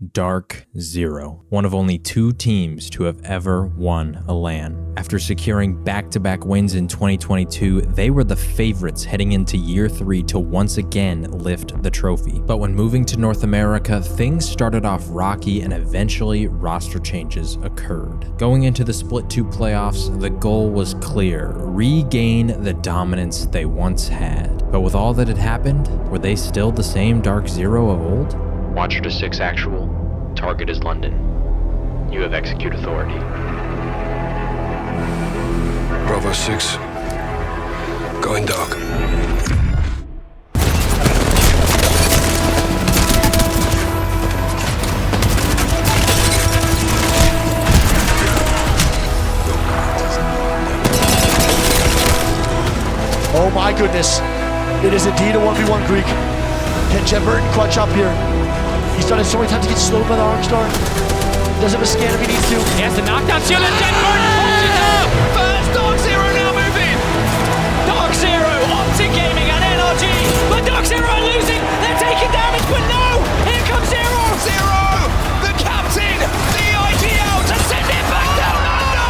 Dark Zero, one of only 2 teams to have ever won a LAN. After securing back-to-back wins in 2022, they were the favorites heading into year 3 to once again lift the trophy. But when moving to North America, things started off rocky and eventually roster changes occurred. Going into the Split 2 playoffs, the goal was clear: regain the dominance they once had. But with all that had happened, were they still the same Dark Zero of old? Watcher to 6 actual. Target is London. You have execute authority. Bravo 6. Going dark. Oh my goodness. It is indeed a 1v1 Greek. Can Jen Burton clutch up here? He's done it so many times to get slowed by the Arcstar. Does have a scan if he needs to. He has the knockdown shield and Jen Burton pulls it up! First Dark Zero now moving! Dark Zero, Optic Gaming and NRG! But Dark Zero are losing! They're taking damage, but no! Here comes Zero! Zero! The captain! The IGL to send it back down under!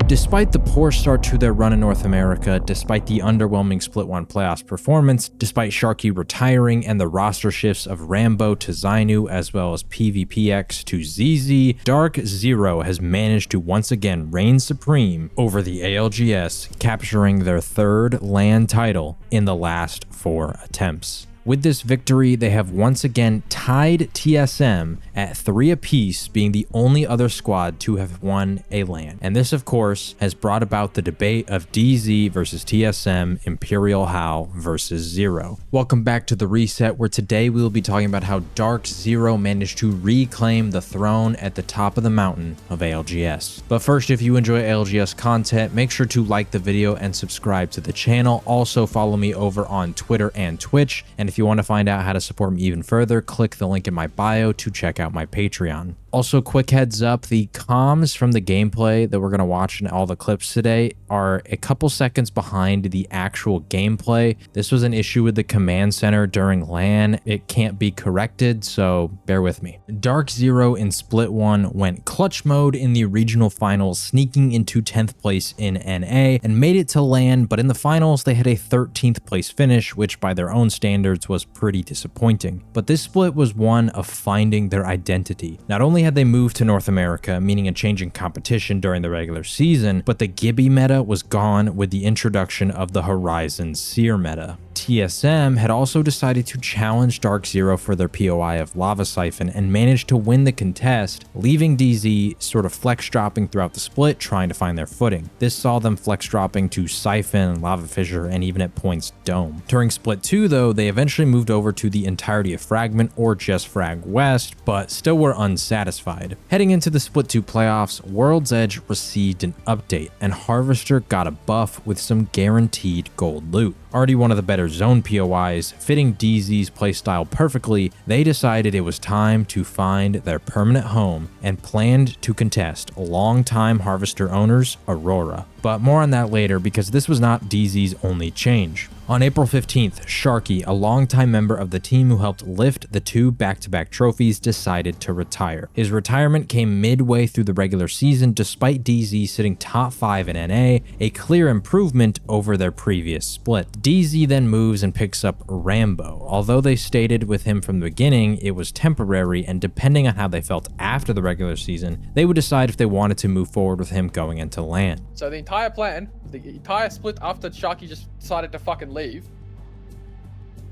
Despite the poor start to their run in North America, despite the underwhelming Split 1 playoffs performance, despite Sharky retiring and the roster shifts of Rambo to Zainu as well as PvPX to ZZ, Dark Zero has managed to once again reign supreme over the ALGS, capturing their 3rd LAN title in the last 4 attempts. With this victory, they have once again tied TSM at 3 apiece, being the only other squad to have won a LAN. And this, of course, has brought about the debate of DZ versus TSM, Imperial How versus Zero. Welcome back to The Reset, where today we will be talking about how Dark Zero managed to reclaim the throne at the top of the mountain of ALGS. But first, if you enjoy ALGS content, make sure to like the video and subscribe to the channel. Also, follow me over on Twitter and Twitch. And if you want to find out how to support me even further, click the link in my bio to check out my Patreon. Also, quick heads up, the comms from the gameplay that we're going to watch in all the clips today are a couple seconds behind the actual gameplay. This was an issue with the command center during LAN. It can't be corrected, so bear with me. Dark Zero in Split 1 went clutch mode in the regional finals, sneaking into 10th place in NA and made it to LAN, but in the finals they had a 13th place finish, which by their own standards was pretty disappointing. But this split was one of finding their identity. Not only had they moved to North America, meaning a change in competition during the regular season, but the Gibby meta was gone with the introduction of the Horizon Seer meta. TSM had also decided to challenge Dark Zero for their POI of Lava Siphon and managed to win the contest, leaving DZ sort of flex dropping throughout the split, trying to find their footing. This saw them flex dropping to Siphon, Lava Fissure, and even at points Dome. During Split 2 though, they eventually moved over to the entirety of Fragment or just Frag West, but still were unsatisfied. Heading into the Split 2 playoffs, World's Edge received an update, and Harvester got a buff with some guaranteed gold loot. Already one of the better zone POIs, fitting DZ's playstyle perfectly, they decided it was time to find their permanent home and planned to contest longtime Harvester owners Aurora. But more on that later, because this was not DZ's only change. On April 15th, Sharky, a longtime member of the team who helped lift the 2 back-to-back trophies, decided to retire. His retirement came midway through the regular season despite DZ sitting top 5 in NA, a clear improvement over their previous split. DZ then moves and picks up Rambo. Although they stated with him from the beginning it was temporary, and depending on how they felt after the regular season, they would decide if they wanted to move forward with him going into LAN. So the entire plan, the entire split after Sharky just decided to fucking leave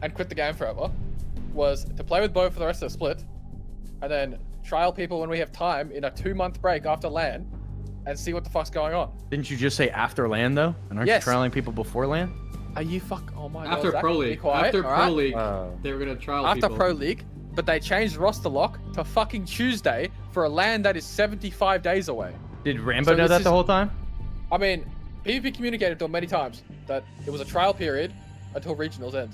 and quit the game forever, was to play with Bo for the rest of the split, and then trial people when we have time in a 2-month break after LAN and see what the fuck's going on. Didn't you just say after LAN though? And aren't Yes. you trialing people before LAN? Are you fuck? Oh my After god. Pro Zach, be League. quiet, After all Pro right? League, they were gonna trial After people. Pro League, but they changed roster lock to fucking Tuesday for a LAN that is 75 days away. Did Rambo So know this that is- the whole time? I mean, PvP communicated to him many times that it was a trial period until regionals end.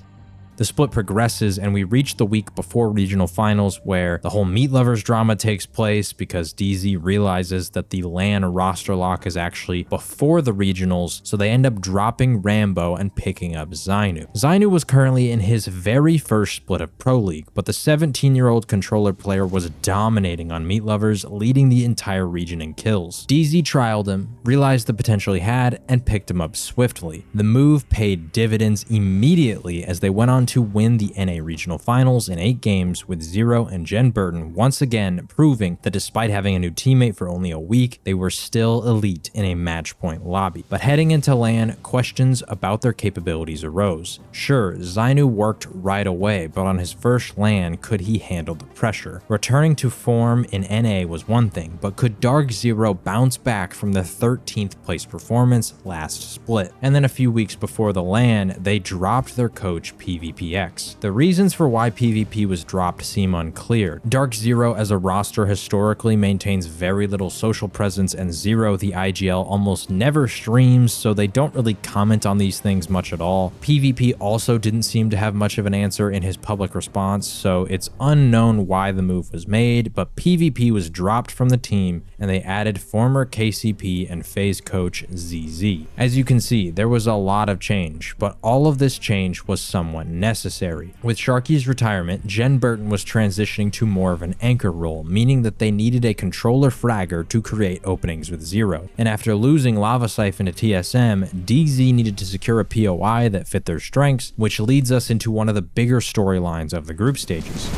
The split progresses and we reach the week before regional finals where the whole meat lovers drama takes place because DZ realizes that the LAN roster lock is actually before the regionals, so they end up dropping Rambo and picking up Zainu. Zainu was currently in his very first split of Pro League, but the 17-year-old controller player was dominating on meat lovers, leading the entire region in kills. DZ trialed him, realized the potential he had, and picked him up swiftly. The move paid dividends immediately as they went on to win the NA regional finals in 8 games, with Zero and Jen Burton once again proving that despite having a new teammate for only a week, they were still elite in a match point lobby. But heading into LAN, questions about their capabilities arose. Sure, Zainu worked right away, but on his first LAN, could he handle the pressure? Returning to form in NA was one thing, but could DarkZero bounce back from the 13th place performance last split? And then a few weeks before the LAN, they dropped their coach PvPX. The reasons for why PvP was dropped seem unclear. DarkZero as a roster historically maintains very little social presence, and Zero, the IGL, almost never streams, so they don't really comment on these things much at all. PvP also didn't seem to have much of an answer in his public response, so it's unknown why the move was made, but PvP was dropped from the team and they added former KCP and FaZe coach ZZ. As you can see, there was a lot of change, but all of this change was somewhat necessary. With Sharky's retirement, Jen Burton was transitioning to more of an anchor role, meaning that they needed a controller fragger to create openings with Zero. And after losing Lava Siphon to TSM, DZ needed to secure a POI that fit their strengths, which leads us into one of the bigger storylines of the group stages.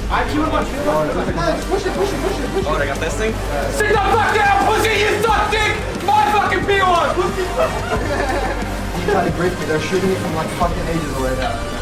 Oh, they got this thing? Sit the fuck down, pussy! You suck dick! My fucking P1! You gotta grip me, they're shooting me from like fucking ages away now.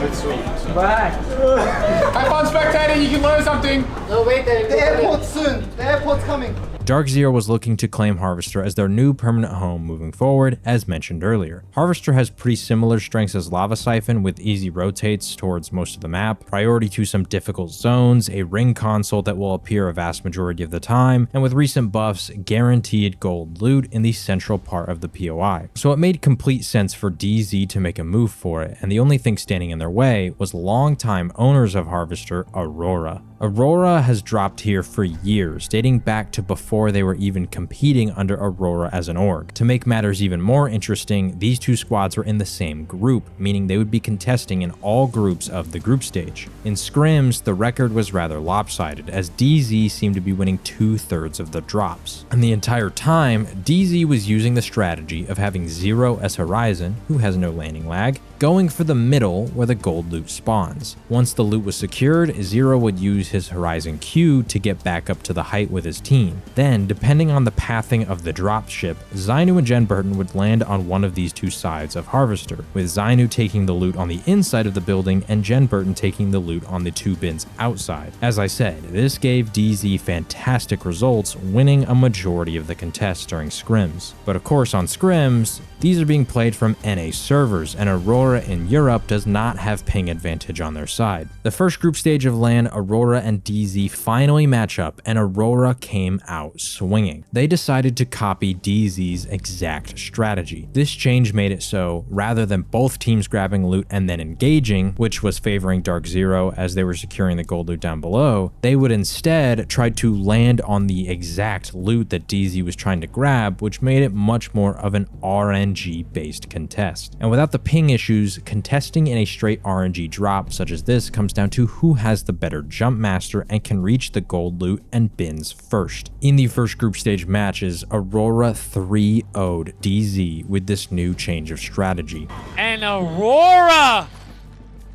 It's sweet. Have fun spectating, you can learn something. No, wait, the airport's soon. The airport's coming. DarkZero was looking to claim Harvester as their new permanent home moving forward, as mentioned earlier. Harvester has pretty similar strengths as Lava Siphon, with easy rotates towards most of the map, priority to some difficult zones, a ring console that will appear a vast majority of the time, and with recent buffs, guaranteed gold loot in the central part of the POI. So it made complete sense for DZ to make a move for it, and the only thing standing in their way was longtime owners of Harvester, Aurora. Aurora has dropped here for years, dating back to before they were even competing under Aurora as an org. To make matters even more interesting, these two squads were in the same group, meaning they would be contesting in all groups of the group stage. In scrims, the record was rather lopsided, as DZ seemed to be winning 2/3 of the drops. And the entire time, DZ was using the strategy of having Zero as Horizon, who has no landing lag, going for the middle where the gold loot spawns. Once the loot was secured, Zero would use his Horizon Q to get back up to the height with his team. Then, depending on the pathing of the dropship, Zainu and Jen Burton would land on one of these two sides of Harvester, with Zainu taking the loot on the inside of the building and Jen Burton taking the loot on the 2 bins outside. As I said, this gave DZ fantastic results, winning a majority of the contests during scrims. But of course on scrims, these are being played from NA servers, and Aurora in Europe does not have ping advantage on their side. The first group stage of LAN, Aurora and DZ finally match up, and Aurora came out swinging. They decided to copy DZ's exact strategy. This change made it so, rather than both teams grabbing loot and then engaging, which was favoring DarkZero as they were securing the gold loot down below, they would instead try to land on the exact loot that DZ was trying to grab, which made it much more of an RNG-based contest. And without the ping issues, contesting in a straight RNG drop such as this comes down to who has the better jump master and can reach the gold loot and bins first. In the first group stage matches, Aurora 3-0'd DZ with this new change of strategy. And Aurora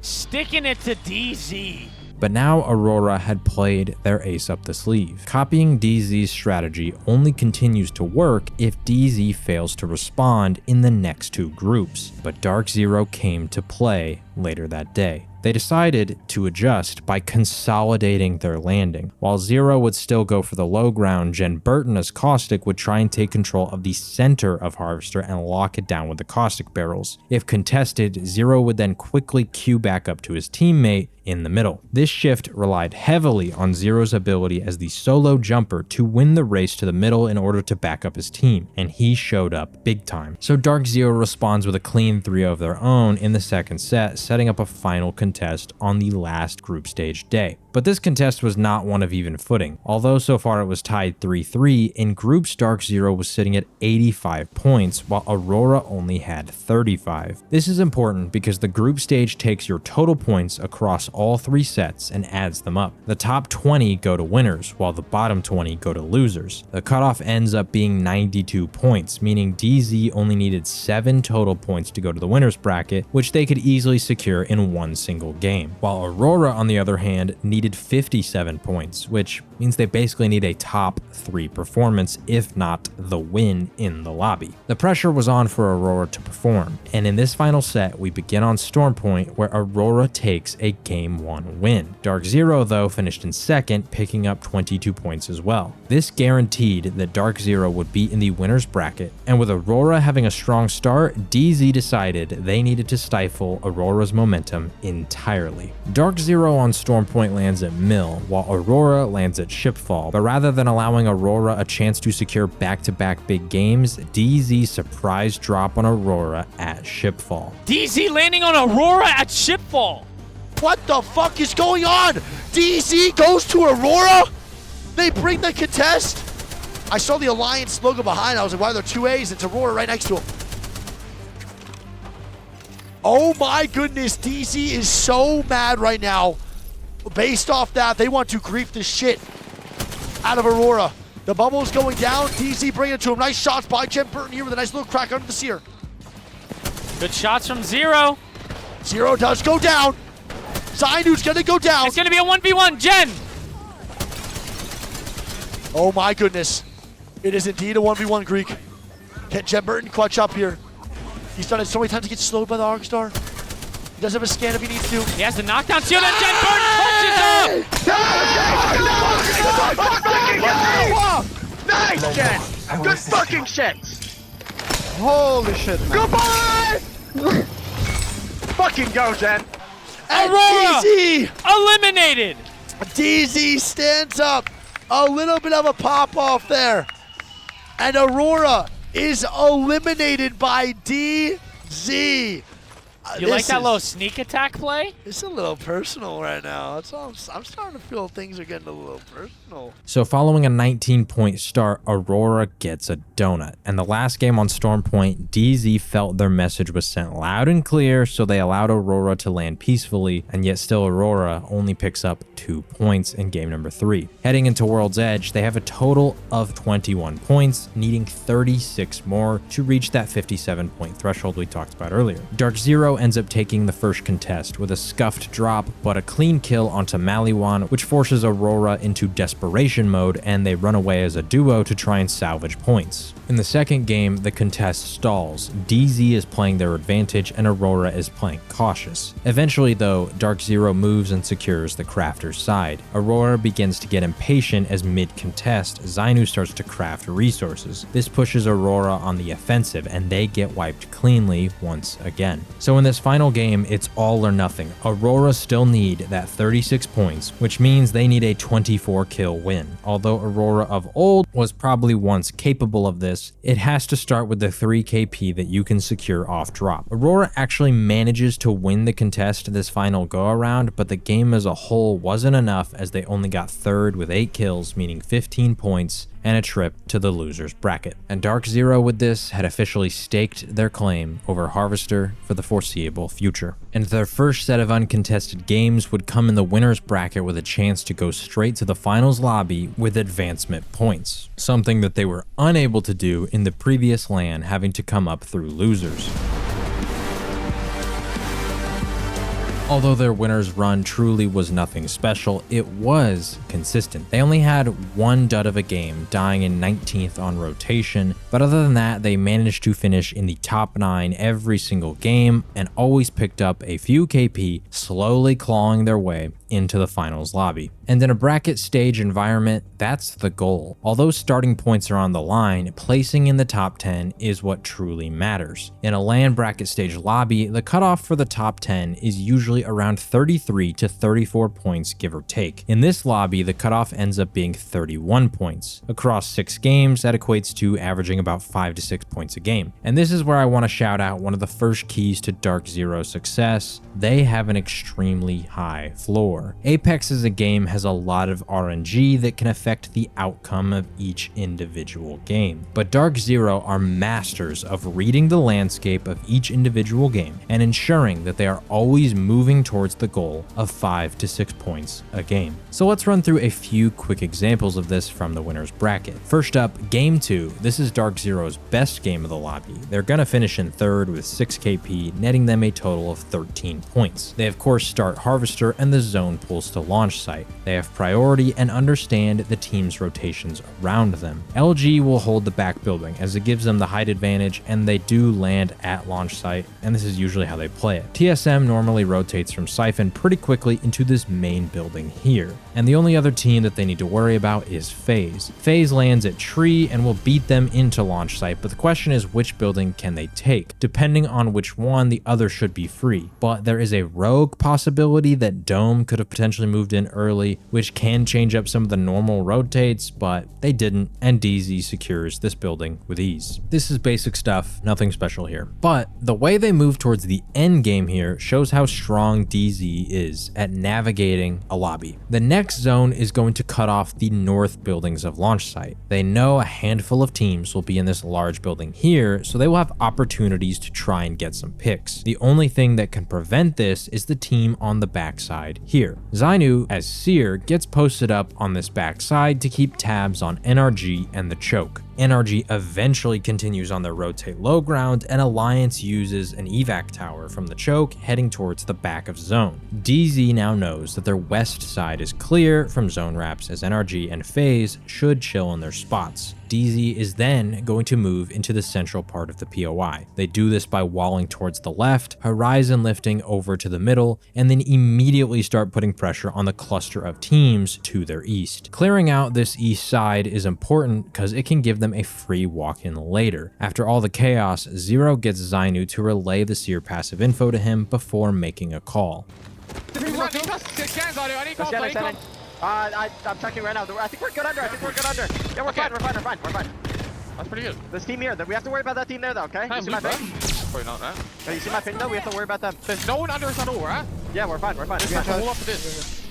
sticking it to DZ. But now Aurora had played their ace up the sleeve. Copying DZ's strategy only continues to work if DZ fails to respond in the next 2 groups. But DarkZero came to play later that day. They decided to adjust by consolidating their landing. While Zero would still go for the low ground, Jen Burton as Caustic would try and take control of the center of Harvester and lock it down with the Caustic barrels. If contested, Zero would then quickly queue back up to his teammate in the middle. This shift relied heavily on Zero's ability as the solo jumper to win the race to the middle in order to back up his team, and he showed up big time. So DarkZero responds with a clean 3-0 of their own in the second set, setting up a final contest on the last group stage day. But this contest was not one of even footing. Although so far it was tied 3-3, in groups DarkZero was sitting at 85 points, while Aurora only had 35. This is important because the group stage takes your total points across all 3 sets and adds them up. The top 20 go to winners, while the bottom 20 go to losers. The cutoff ends up being 92 points, meaning DZ only needed 7 total points to go to the winners bracket, which they could easily secure in one single game. While Aurora, on the other hand, needed 57 points, which means they basically need a top 3 performance, if not the win in the lobby. The pressure was on for Aurora to perform, and in this final set, we begin on Storm Point, where Aurora takes a Game 1 win. DarkZero, though, finished in second, picking up 22 points as well. This guaranteed that DarkZero would be in the winner's bracket, and with Aurora having a strong start, DZ decided they needed to stifle Aurora's momentum entirely. DarkZero on Storm Point lands at Mill, while Aurora lands at Shipfall, but rather than allowing Aurora a chance to secure back-to-back big games, DZ surprise drop on Aurora at Shipfall. DZ landing on Aurora at Shipfall. What the fuck is going on? DZ goes to Aurora? They bring the contest? I saw the Alliance logo behind. I was like, why are there 2 A's? It's Aurora right next to him. Oh my goodness, DZ is so mad right now. Based off that, they want to grief the shit out of Aurora. The bubble's going down. DZ bringing it to him. Nice shots by Jen Burton here with a nice little crack under the sear. Good shots from Zero. Zero does go down. Zainu's gonna go down. It's gonna be a 1v1, Jen. Oh my goodness. It is indeed a 1v1 Greek. Can Jen Burton clutch up here? He's done it so many times to get slowed by the ALGS. He does have a scan if he needs to. He has the knockdown shield and Jen Burton punches up! Nice, Jen! Good fucking shit! Holy shit. Goodbye! Fucking go, Jen! And Aurora DZ! eliminated! DZ stands up. A little bit of a pop-off there. And Aurora is eliminated by DZ. You like that little sneak attack play? It's a little personal right now. That's all I'm starting to feel things are getting a little personal. So following a 19-point start, Aurora gets a donut. And the last game on Storm Point, DZ felt their message was sent loud and clear, so they allowed Aurora to land peacefully, and yet still Aurora only picks up 2 points in game number 3. Heading into World's Edge, they have a total of 21 points, needing 36 more to reach that 57-point threshold we talked about earlier. DarkZero ends up taking the first contest with a scuffed drop, but a clean kill onto Maliwan, which forces Aurora into desperation mode, and they run away as a duo to try and salvage points. In the second game, the contest stalls. DZ is playing their advantage and Aurora is playing cautious. Eventually though, DarkZero moves and secures the crafter's side. Aurora begins to get impatient as mid-contest, Zainu starts to craft resources. This pushes Aurora on the offensive and they get wiped cleanly once again. So in this final game, it's all or nothing. Aurora still need that 36 points, which means they need a 24 kill win. Although Aurora of old was probably once capable of this, it has to start with the 3 KP that you can secure off drop. Aurora actually manages to win the contest this final go around, but the game as a whole wasn't enough as they only got third with 8 kills, meaning 15 points, and a trip to the losers bracket. And DarkZero with this had officially staked their claim over Harvester for the foreseeable future. And their first set of uncontested games would come in the winners bracket with a chance to go straight to the finals lobby with advancement points, something that they were unable to do in the previous LAN, having to come up through losers. Although their winners run truly was nothing special, it was consistent. They only had one dud of a game, dying in 19th on rotation, but other than that, they managed to finish in the top 9 every single game and always picked up a few KP, slowly clawing their way into the finals lobby. And in a bracket stage environment, that's the goal. Although starting points are on the line, placing in the top 10 is what truly matters. In a LAN bracket stage lobby, the cutoff for the top 10 is usually around 33 to 34 points, give or take. In this lobby, the cutoff ends up being 31 points. Across 6 games, that equates to averaging about 5 to 6 points a game. And this is where I want to shout out one of the first keys to DarkZero's success. They have an extremely high floor. Apex as a game has a lot of RNG that can affect the outcome of each individual game. But DarkZero are masters of reading the landscape of each individual game and ensuring that they are always moving towards the goal of 5 to 6 points a game. So let's run through a few quick examples of this from the winner's bracket. First up, Game 2. This is DarkZero's best game of the lobby. They're gonna finish in 3rd with 6 KP, netting them a total of 13 points. They of course start Harvester and the zone pulls to launch site. They have priority and understand the team's rotations around them. LG will hold the back building as it gives them the height advantage, and they do land at launch site, and this is usually how they play it. TSM normally rotates from Siphon pretty quickly into this main building here, and the only other team that they need to worry about is FaZe. FaZe lands at Tree and will beat them into launch site, but the question is which building can they take? Depending on which one, the other should be free, but there is a rogue possibility that Dome could have potentially moved in early, which can change up some of the normal rotates, but they didn't, and DZ secures this building with ease. This is basic stuff, nothing special here. But the way they move towards the end game here shows how strong DZ is at navigating a lobby. The next zone is going to cut off the north buildings of launch site. They know a handful of teams will be in this large building here, so they will have opportunities to try and get some picks. The only thing that can prevent this is the team on the backside here. Zainu, as Seer, gets posted up on this backside to keep tabs on NRG and the choke. NRG eventually continues on their rotate low ground, and Alliance uses an evac tower from the choke heading towards the back of zone. DZ now knows that their west side is clear from zone wraps, as NRG and FaZe should chill in their spots. DZ is then going to move into the central part of the POI. They do this by walling towards the left, horizon lifting over to the middle, and then immediately start putting pressure on the cluster of teams to their east. Clearing out this east side is important because it can give them a free walk-in later. After all the chaos, Zero gets Zainu to relay the Seer passive info to him before making a call. I'm checking right now. I think we're good under. Yeah, we're fine. That's pretty good. This team here, we have to worry about that team there though, okay? You see my ping? Probably not, right? No, you see my ping though? We have to worry about them. There's no one under us at all, right? Yeah, we're fine. Just all up to this.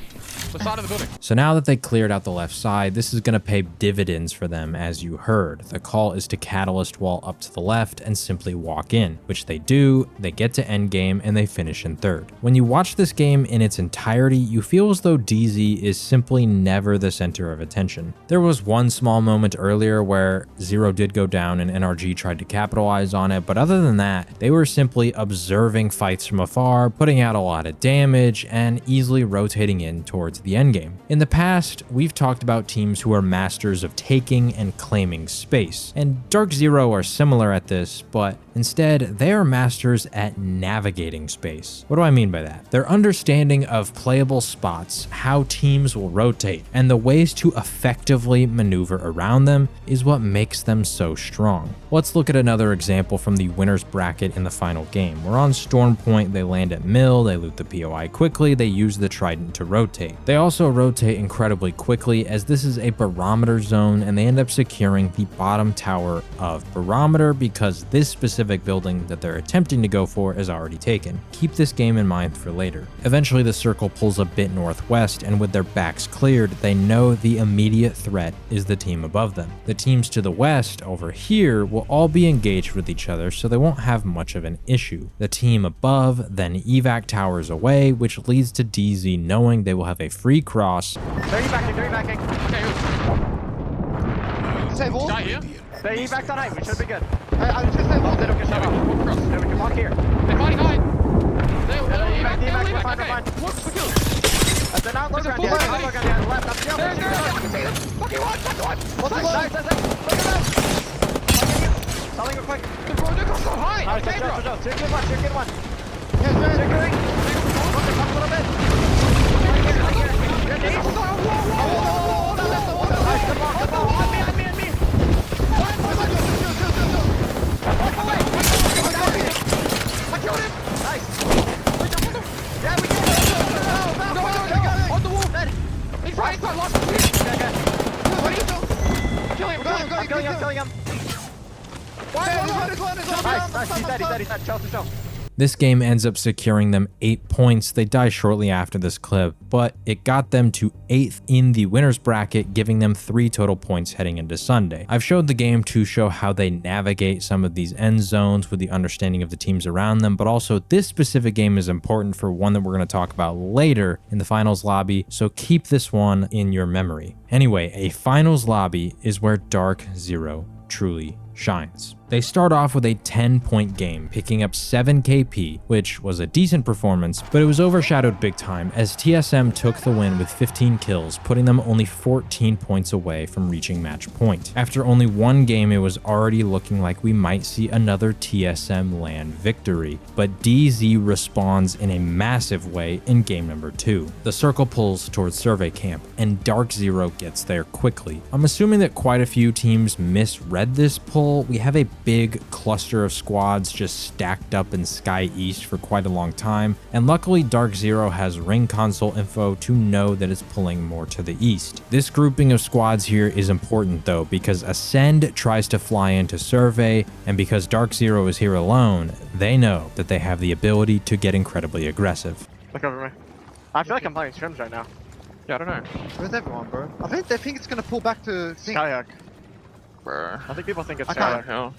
The side of the building. So now that they cleared out the left side, this is going to pay dividends for them, as you heard. The call is to catalyst wall up to the left and simply walk in, which they do. They get to end game and they finish in 3rd. When you watch this game in its entirety, you feel as though DZ is simply never the center of attention. There was one small moment earlier where Zero did go down and NRG tried to capitalize on it, but other than that, they were simply observing fights from afar, putting out a lot of damage, and easily rotating in towards the end game. In the past, we've talked about teams who are masters of taking and claiming space, and DarkZero are similar at this, but instead, they are masters at navigating space. What do I mean by that? Their understanding of playable spots, how teams will rotate, and the ways to effectively maneuver around them is what makes them so strong. Let's look at another example from the winner's bracket in the final game. We're on Storm Point, they land at Mill, they loot the POI quickly, they use the Trident to rotate. They also rotate incredibly quickly, as this is a barometer zone, and they end up securing the bottom tower of barometer because this specific building that they're attempting to go for is already taken. Keep this game in mind for later. Eventually the circle pulls a bit northwest, and with their backs cleared, they know the immediate threat is the team above them. The teams to the west over here will all be engaged with each other, so they won't have much of an issue. The team above then evac towers away, which leads to DZ knowing they will have a free cross. They're backing. Okay, Save all. guy here. They evac on height, we should be good. I was just saying, They don't get shot off. Walk across. So we can walk here. They're fighting high. They'll evac. Fine. go quick. The road is so high. Alright, Okay, bro. Joe. Two good one. Yes, yes. Securing. Look it up a little bit. Nice, good ball, good ball. On me. I killed him. Nice. Yeah, we did it. No. On the wall. Dead. He's right. Lost. Okay. Kill him. I'm killing him. Nice. He's dead. Show. This game ends up securing them 8 points. They die shortly after this clip, but it got them to 8th in the winners bracket, giving them 3 total points heading into Sunday. I've showed the game to show how they navigate some of these end zones with the understanding of the teams around them, but also this specific game is important for one that we're going to talk about later in the finals lobby, so keep this one in your memory. Anyway, a finals lobby is where DarkZero truly shines. They start off with a 10-point game, picking up 7 KP, which was a decent performance, but it was overshadowed big time as TSM took the win with 15 kills, putting them only 14 points away from reaching match point. After only 1 game, it was already looking like we might see another TSM LAN victory, but DZ responds in a massive way in game number 2. The circle pulls towards survey camp, and DarkZero gets there quickly. I'm assuming that quite a few teams misread this pull. We have a big cluster of squads just stacked up in Sky East for quite a long time, and luckily DarkZero has ring console info to know that it's pulling more to the east. This grouping of squads here is important though, because Ascend tries to fly into survey, and because DarkZero is here alone, they know that they have the ability to get incredibly aggressive. Look over me. I feel like I'm playing scrims right now. Yeah, I don't know. Where's everyone, bro? I think they think it's gonna pull back to Skyhook. Bro. I think people think it's I can't- Skyhook.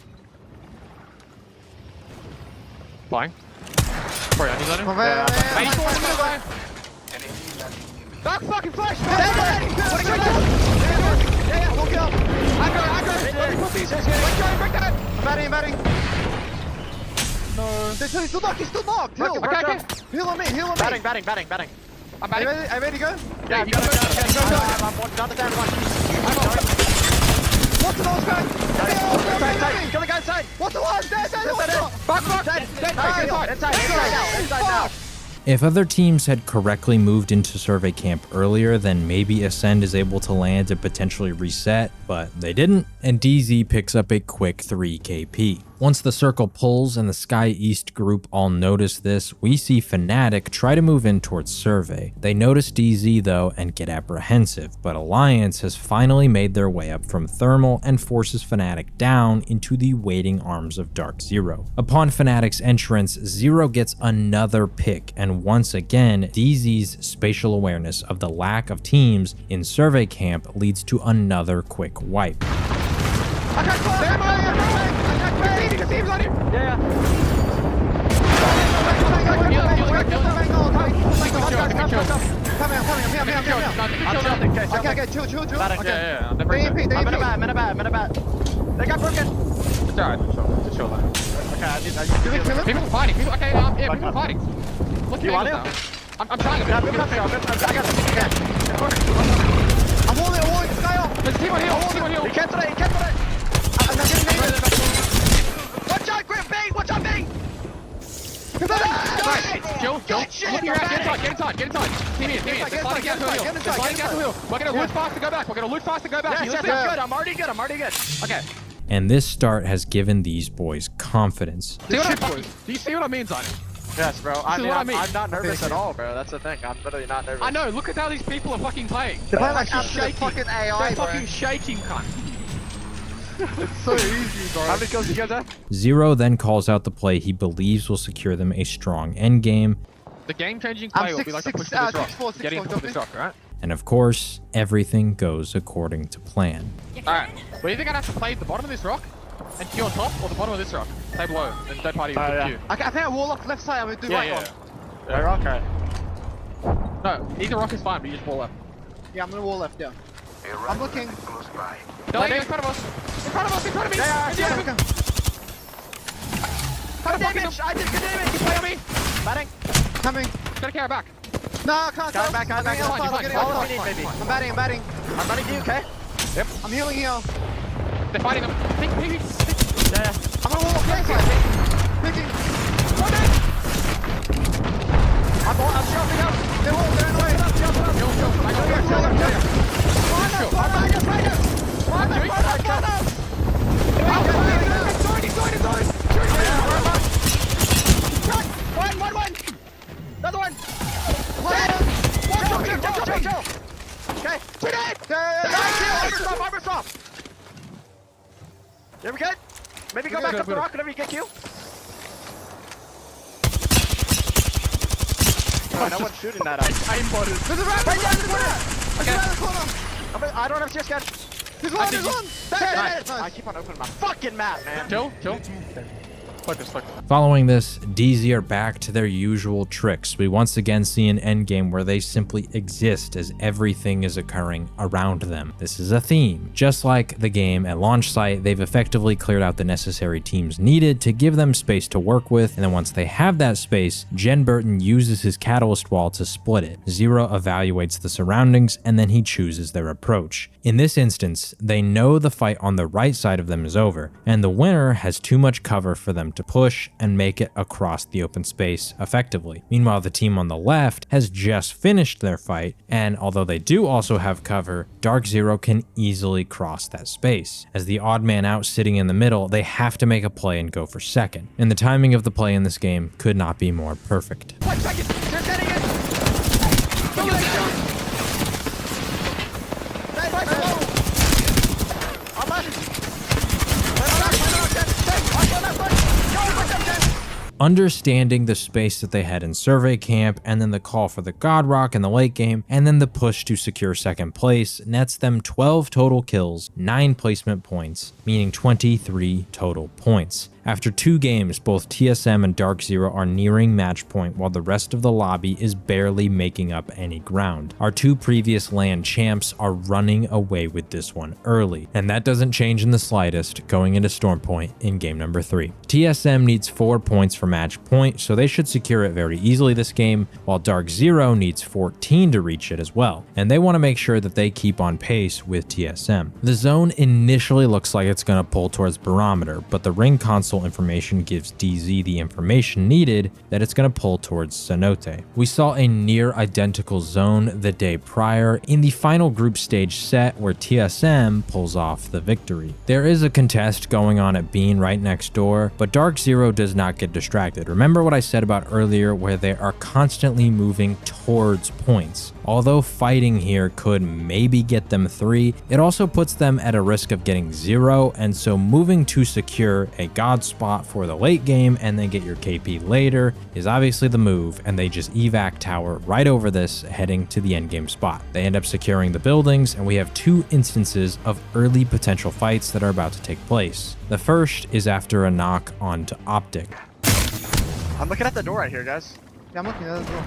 Flying. Sorry, I need that in. Yeah. Dark fucking flash. Yeah, we'll kill. Break that. I'm batting. No. He's still knocked. Heal. Okay. Heal on me. Batting. I'm Are you batting. ready to go? Yeah, you go. go. I'm not the down one. What's the nose guy? Kill the guy inside. What's the one? There. Back. Inside now. If other teams had correctly moved into survey camp earlier, then maybe Ascend is able to land and potentially reset, but they didn't, and DZ picks up a quick 3 KP. Once the circle pulls and the Sky East group all notice this, we see Fnatic try to move in towards survey. They notice DZ though and get apprehensive, but Alliance has finally made their way up from thermal and forces Fnatic down into the waiting arms of DarkZero. Upon Fnatic's entrance, Zero gets another pick, and once again, DZ's spatial awareness of the lack of teams in survey camp leads to another quick wipe. Okay, chill. Yeah. I'm in a bat. They got broken. It's alright. Just chill there. Okay, I need People are fighting. People are fighting. Look You at want it it? now. I'm trying Yeah, to. move it up here. I got it. Okay. I'm holding Sky up. There's a team on hill. He canceled it. I'm not getting naked. Watch out, Grim B! Watch out, B! Nice. Joe. Look your ass. Get inside. Team in. They're sliding down to the hill. We're gonna loot fast to go back. Yes, good. I'm already good. Okay. And this start has given these boys confidence. Do you see what I mean, Zion? Yes, bro. This is what I mean. I'm not nervous at all, bro. That's the thing. I'm literally not nervous. I know. Look at how these people are fucking playing. They're playing like They're absolute fucking AI, They're bro. fucking shaking, cunt. It's so easy, bro. How many kills you guys have? Zero then calls out the play he believes will secure them a strong endgame, The game-changing play will be like to push to this rock. 6-4, Getting to this rock, right? and of course, everything goes according to plan. Alright. We're either gonna have to play the bottom of this rock and queue on top, or the bottom of this rock. Stay below, and third party will queue. I think I wall off left side. I'm gonna do right one. Yeah, rock, right. No, either rock is fine, but you just wall up. Yeah, I'm gonna wall left. Yeah. I'm looking. Delay in front of us. In front of me. Yeah, Yeah. Okay. Good damage. I did good damage. Play on me. Batting. Coming. Gotta carry back. No, I can't. Got it back, got it back. I'm Fine, getting fine, outside. fine, fine. I'm batting. I'm running to you, okay? I'm healing here. They're fighting them. Ping. Yeah. I'm back up the rock whenever you get Q. Oh, no one's shooting that out. There's a rat right down in the corner. Okay. Right in the corner. I don't have CS catch. There's one. There's one. Nice. I keep on opening my fucking map, man. Kill. Focus. Following this, DZ are back to their usual tricks. We once again see an endgame where they simply exist as everything is occurring around them. This is a theme. Just like the game at launch site, they've effectively cleared out the necessary teams needed to give them space to work with, and then once they have that space, Jen Burton uses his catalyst wall to split it. Zero evaluates the surroundings, and then he chooses their approach. In this instance, they know the fight on the right side of them is over, and the winner has too much cover for them to push and make it across the open space effectively. Meanwhile, the team on the left has just finished their fight, and although they do also have cover, DarkZero can easily cross that space. As the odd man out sitting in the middle, they have to make a play and go for second. And the timing of the play in this game could not be more perfect. 1 second. They're getting it. Understanding the space that they had in survey camp, and then the call for the God Rock in the late game, and then the push to secure second place nets them 12 total kills, 9 placement points, meaning 23 total points. After 2 games, both TSM and DarkZero are nearing match point while the rest of the lobby is barely making up any ground. Our 2 previous LAN champs are running away with this one early, and that doesn't change in the slightest going into Storm Point in game number 3. TSM needs 4 points for match point, so they should secure it very easily this game, while DarkZero needs 14 to reach it as well, and they want to make sure that they keep on pace with TSM. The zone initially looks like it's going to pull towards Barometer, but the ring console information gives DZ the information needed that it's going to pull towards Cenote. We saw a near identical zone the day prior in the final group stage set where TSM pulls off the victory. There is a contest going on at Bean right next door, but DarkZero does not get distracted. Remember what I said about earlier where they are constantly moving towards points. Although fighting here could maybe get them 3, it also puts them at a risk of getting 0, and so moving to secure a god spot for the late game and then get your KP later is obviously the move, and they just evac tower right over this heading to the endgame spot. They end up securing the buildings, and we have 2 instances of early potential fights that are about to take place. The first is after a knock onto Optic. I'm looking at the door right here, guys. Yeah, I'm looking at it as well.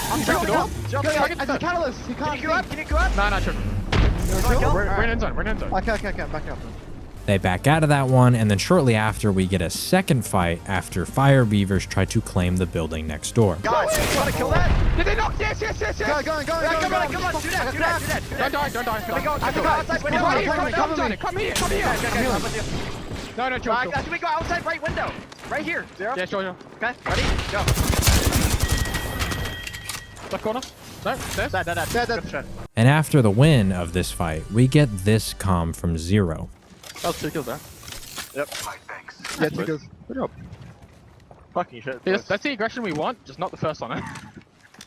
I'm jumping up. As a catalyst, he can't. Can you go up? No, sure. We're in end zone. Okay, back up. They back out of that one, and then shortly after we get a second fight after Fire Beavers try to claim the building next door. Guys, you wanna kill that? Did they knock? Yes. Go on. Come on. Do that. Don't die. Can we go outside window? Come here. I'm with you. No, chill. Can we go outside right window? Right here. Zero. Yeah, sure. Okay, ready? Go. Left corner. No, there's. Dead. And after the win of this fight, we get this comm from Zero. Oh, 2 kills there. Yep. Yeah, 2 kills. Good job. Fucking shit. Yeah, that's the aggression we want, just not the first one.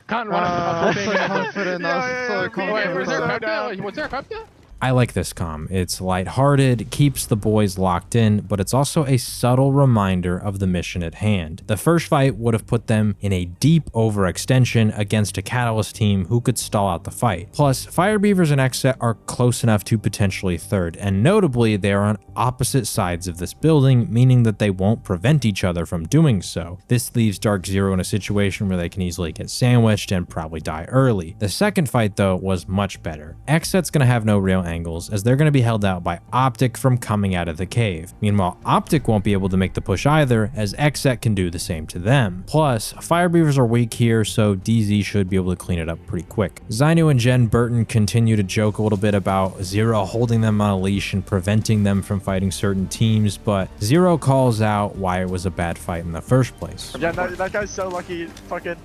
Can't run I'm so it. confident. I'm so confident. Was there a pep there? Was there a pep there? I like this comm. It's lighthearted, keeps the boys locked in, but it's also a subtle reminder of the mission at hand. The first fight would have put them in a deep overextension against a Catalyst team who could stall out the fight. Plus, Fire Beavers and Xset are close enough to potentially third, and notably, they are on opposite sides of this building, meaning that they won't prevent each other from doing so. This leaves DarkZero in a situation where they can easily get sandwiched and probably die early. The second fight, though, was much better. Xset's gonna have no real angles, as they're going to be held out by Optic from coming out of the cave. Meanwhile, Optic won't be able to make the push either, as Xset can do the same to them. Plus, Fire Beavers are weak here, so DZ should be able to clean it up pretty quick. Zainu and Jen Burton continue to joke a little bit about Zero holding them on a leash and preventing them from fighting certain teams, but Zero calls out why it was a bad fight in the first place. Yeah, that guy's so lucky. Fucking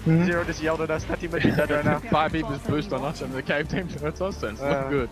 Zero just yelled at us. That team might be dead right now. 5 Beavers boost on us and the cave team hurts us, then it's not good.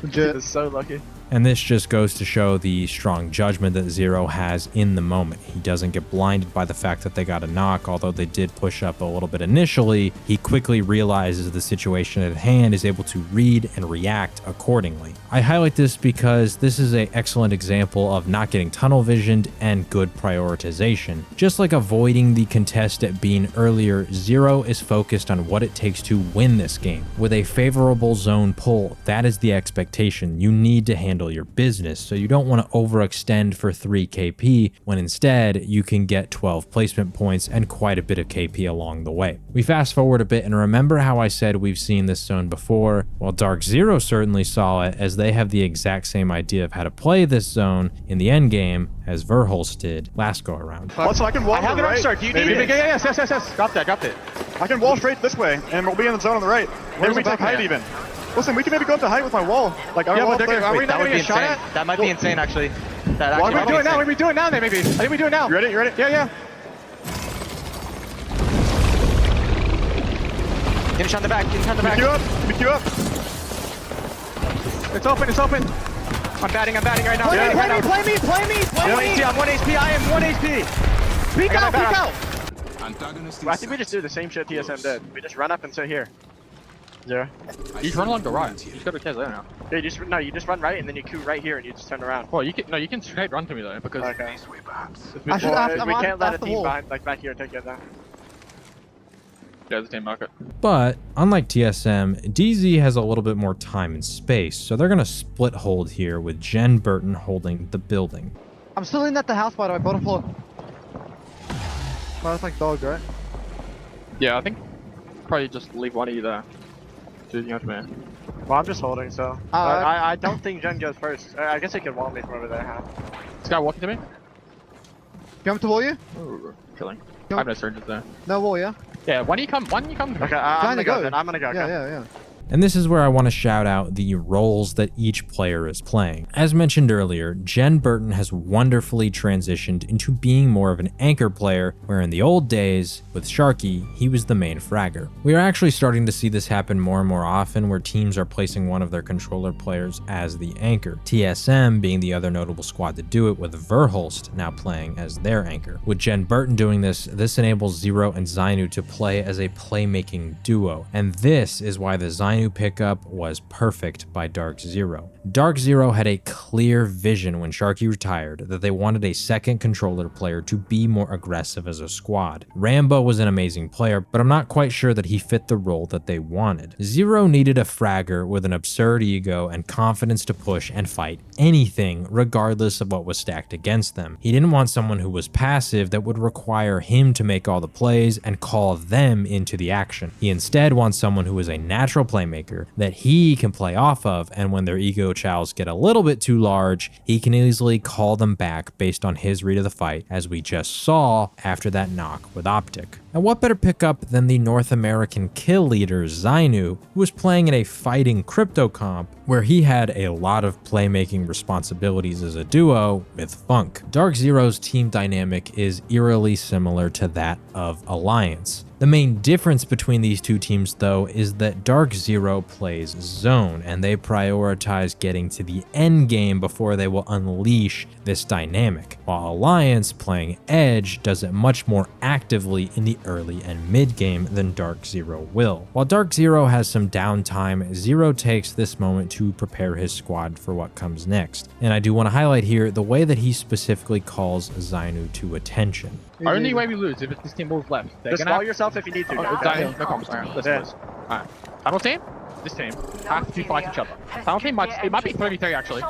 Legit. He's so lucky. And this just goes to show the strong judgment that Zero has in the moment. He doesn't get blinded by the fact that they got a knock, although they did push up a little bit initially. He quickly realizes the situation at hand, is able to read and react accordingly. I highlight this because this is an excellent example of not getting tunnel visioned and good prioritization. Just like avoiding the contest at Bean earlier, Zero is focused on what it takes to win this game. With a favorable zone pull, that is the expectation. You need to handle your business, so you don't want to overextend for 3 KP when instead you can get 12 placement points and quite a bit of KP along the way. We fast forward a bit and remember how I said we've seen this zone before? Well, DarkZero certainly saw it, as they have the exact same idea of how to play this zone in the end game as Verhulst did last go around. Also, I can wall have to the right. Do you need it? Yes. Got that. I can wall straight this way, and we'll be in the zone on the right. Maybe we take height even. Listen, we can maybe go up to height with my wall. Like, our wall there. Are we not gonna get shot at? That might be insane, actually. That Why actually are we doing now? We do it now, then maybe. I think we do it now. You ready? Yeah. Finish on the back. Let me queue up. It's open. I'm batting right now. Play me! 1 HP, I'm 1 HP, I am 1 HP. Peek out! I think we just do the same shit TSM did. We just run up and sit here. Zero. You just run along the right. You just go to Kez there now. Yeah, you just run right and then you queue right here and you just turn around. Well, you can straight run to me though, because Okay. I should have we can't let a the team wall. behind, like back here, take it down. there's the team market. But unlike TSM, DZ has a little bit more time and space, so they're gonna split hold here with Jen Burton holding the building. I'm still in at the house, by the way, bottom floor. Well, that's like dog, right? Yeah, I think probably just leave one of you there. You know what I mean? Well, I'm just holding, so. I don't think Jen goes first. I guess he could wall me from over there, huh? This guy walking to me? You want me to wall you? Ooh, killing. Go. I have no surges there. No wall, yeah? Yeah, when you come. Okay, I'm gonna go then. I'm gonna go. Yeah. And this is where I want to shout out the roles that each player is playing. As mentioned earlier, Jen Burton has wonderfully transitioned into being more of an anchor player, where in the old days, with Sharky, he was the main fragger. We are actually starting to see this happen more and more often, where teams are placing one of their controller players as the anchor. TSM being the other notable squad to do it, with Verhulst now playing as their anchor. With Jen Burton doing this enables Zero and Zainu to play as a playmaking duo, and this is why the Zainu pickup was perfect by DarkZero. DarkZero had a clear vision when Sharky retired that they wanted a second controller player to be more aggressive as a squad. Rambo was an amazing player, but I'm not quite sure that he fit the role that they wanted. Zero needed a fragger with an absurd ego and confidence to push and fight anything regardless of what was stacked against them. He didn't want someone who was passive that would require him to make all the plays and call them into the action. He instead wants someone who is a natural playmaker that he can play off of, and when their ego chows get a little bit too large, he can easily call them back based on his read of the fight, as we just saw after that knock with Optic. And what better pickup than the North American kill leader Zainu, who was playing in a fighting crypto comp where he had a lot of playmaking responsibilities as a duo with Funk. DarkZero's team dynamic is eerily similar to that of Alliance. The main difference between these two teams, though, is that DarkZero plays zone, and they prioritize getting to the end game before they will unleash this dynamic, while Alliance, playing edge, does it much more actively in the early and mid game than DarkZero will. While DarkZero has some downtime, Zero takes this moment to prepare his squad for what comes next. And I do want to highlight here the way that he specifically calls Zainu to attention. Only way we lose if this team moves left. They're Just gonna call yourself if you need to. no comments. Alright, listen, listen. Alright. Tunnel team, this team have to fight each other. Tunnel team might be 3v3 actually.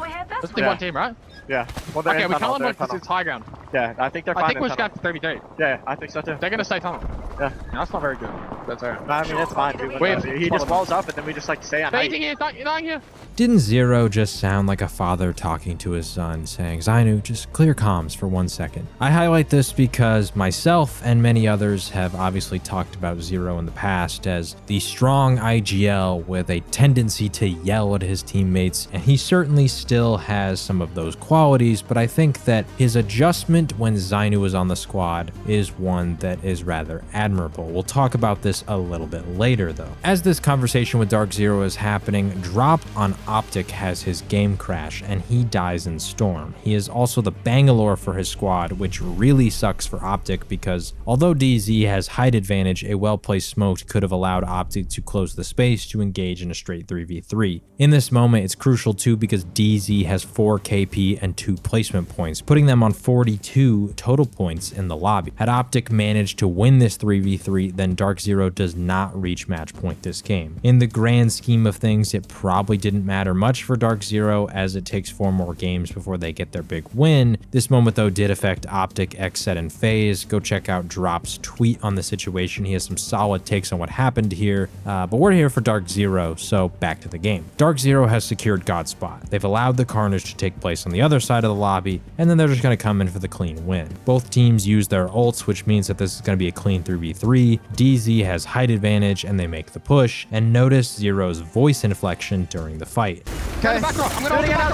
This is one team, right? Yeah. Well, Okay, we tell them like this is high ground. Yeah, I think they're fine. I think we're just gonna have to 3v3. Yeah, I think so too. They're gonna stay tunnel. Yeah. No, that's not very good. That's alright. No, I mean, it's fine, dude. Wait, He just walls up and then we just like stay on height. You're not here. Didn't Zero just sound like a father talking to his son, saying, Zainu, just clear comms for 1 second? I highlight this because myself and many others have obviously talked about Zero in the past as the strong IGL with a tendency to yell at his teammates, and he certainly still has some of those qualities, but I think that his adjustment when Zainu was on the squad is one that is rather admirable. We'll talk about this this a little bit later though. As this conversation with DarkZero is happening, Drop on Optic has his game crash and he dies in Storm. He is also the Bangalore for his squad, which really sucks for Optic because although DZ has height advantage, a well-placed smoke could have allowed Optic to close the space to engage in a straight 3v3. In this moment, it's crucial too because DZ has 4 KP and 2 placement points, putting them on 42 total points in the lobby. Had Optic managed to win this 3v3, then DarkZero does not reach match point this game. In the grand scheme of things, it probably didn't matter much for DarkZero as it takes 4 more games before they get their big win. This moment though did affect Optic, Xset, and FaZe. Go check out Drop's tweet on the situation. He has some solid takes on what happened here, but we're here for DarkZero, so back to the game. DarkZero has secured God Spot. They've allowed the carnage to take place on the other side of the lobby, and then they're just going to come in for the clean win. Both teams use their ults, which means that this is going to be a clean 3v3. DZ has height advantage, and they make the push, and notice Zero's voice inflection during the fight. Okay. Back rock. I'm gonna get out.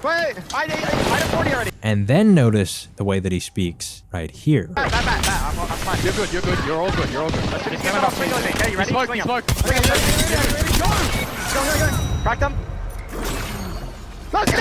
Wait, I have 40 already. And then notice the way that he speaks right here. Back. I'm fine. You're good. You're all good. He's coming up. Okay, you ready? Smoke. Go. Crack them. Let's go!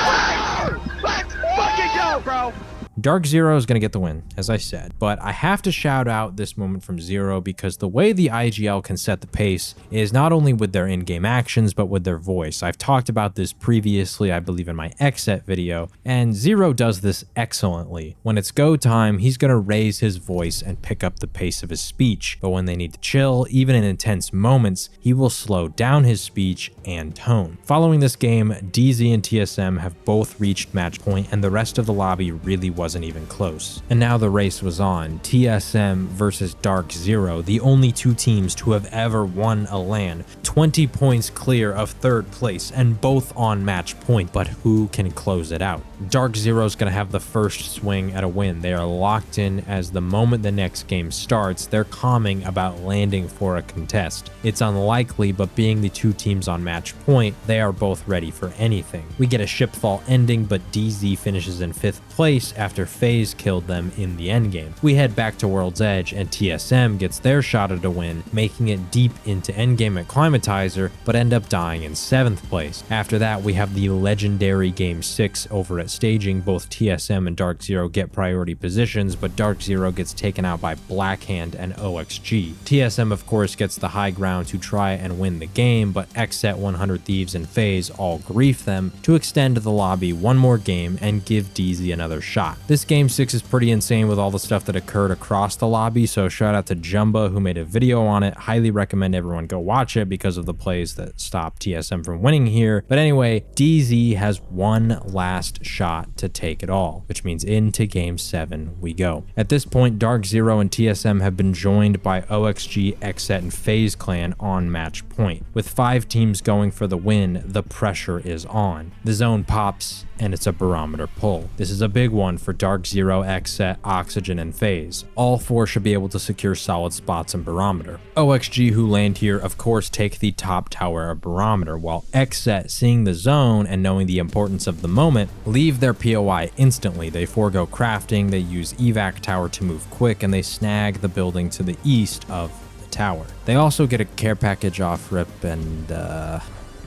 Let's fucking go, bro! DarkZero is going to get the win, as I said, but I have to shout out this moment from Zero because the way the IGL can set the pace is not only with their in-game actions, but with their voice. I've talked about this previously, I believe in my Xset video, and Zero does this excellently. When it's go time, he's going to raise his voice and pick up the pace of his speech, but when they need to chill, even in intense moments, he will slow down his speech and tone. Following this game, DZ and TSM have both reached match point, and the rest of the lobby really wasn't even close. And now the race was on. TSM versus DarkZero, the only 2 teams to have ever won a LAN, 20 points clear of 3rd place and both on match point, but who can close it out? DarkZero is going to have the first swing at a win. They are locked in as the moment the next game starts, they're calming about landing for a contest. It's unlikely, but being the 2 teams on match point, they are both ready for anything. We get a shipfall ending, but DZ finishes in 5th place after FaZe killed them in the endgame. We head back to World's Edge and TSM gets their shot at a win, making it deep into endgame at Climatizer, but end up dying in 7th place. After that, we have the legendary Game 6 over at Staging. Both TSM and DarkZero get priority positions, but DarkZero gets taken out by Blackhand and OXG. TSM of course gets the high ground to try and win the game, but Xset, 100 Thieves, and FaZe all grief them to extend the lobby one more game and give DZ another shot. This Game 6 is pretty insane with all the stuff that occurred across the lobby, so shout out to Jumba who made a video on it. Highly recommend everyone go watch it because of the plays that stopped TSM from winning here. But anyway, DZ has one last shot to take it all, which means into Game 7 we go. At this point, DarkZero and TSM have been joined by OXG, Xset, and FaZe Clan on match point. With 5 teams going for the win, the pressure is on. The zone pops, and it's a barometer pull. This is a big one for DarkZero, Xset, Oxygen, and FaZe. All 4 should be able to secure solid spots in barometer. OXG, who land here, of course take the top tower of barometer, while Xset, seeing the zone and knowing the importance of the moment, leave their POI instantly. They forego crafting, they use evac tower to move quick, and they snag the building to the east of the tower. They also get a care package off rip and